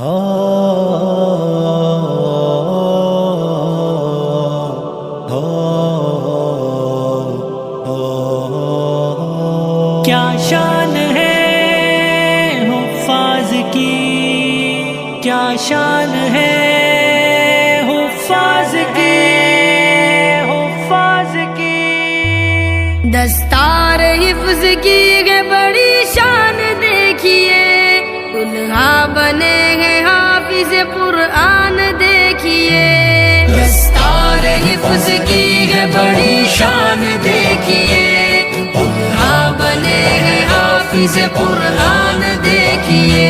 کیا شان ہے حفاظ کی، کیا شان ہے حفاظ کی، حفاظ کی دستار حفظ کی ہے بڑی شان دیکھیے، دلہا بنے ہیں حافظ قرآن دیکھیے، دستار حفظ کی ہے بڑی شان دیکھیے، دلہا بنے ہیں حافظ قرآن دیکھیے،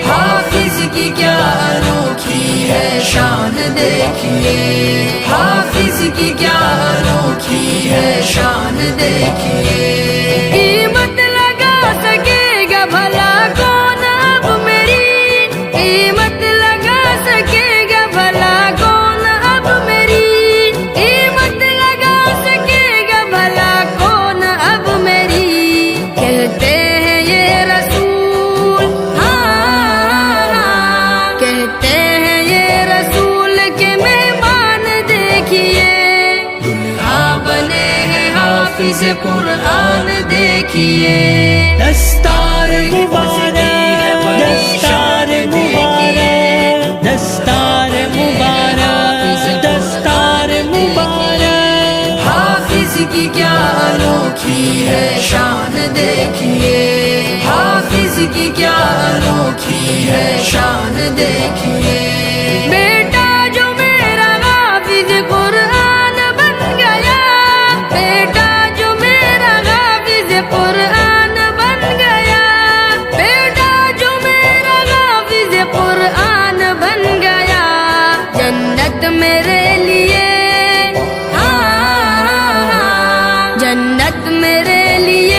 حافظ کی کیا انوکھی ہے شان دیکھیے، حافظ کی کیا انوکھی ہے شان دیکھیے، قیمت لگا سکے گا بھلا کون اب میری، قیمت لگا سکے گا بھلا کون اب میری، قیمت لگا سکے گا بھلا کون اب میری، کہتے ہیں یہ رسول، کہتے ہیں یہ رسول کے مہمان دیکھیے، دلہا بنے ہیں حافظ قرآن دیکھیے، دستار مبارک، دستار مبارک، دستار مبارک، دستار مبارک، حافظ کی کیا انوکھی ہے شان دیکھیے، حافظ کی کیا انوکھی ہے شان دیکھیے، بیٹا جو میرا حافظ قرآن بن گیا، بیٹا جو میرا حافظ قرآن بن گیا، بیٹا جو میرا حافظ قرآن بن گیا، جنت میرے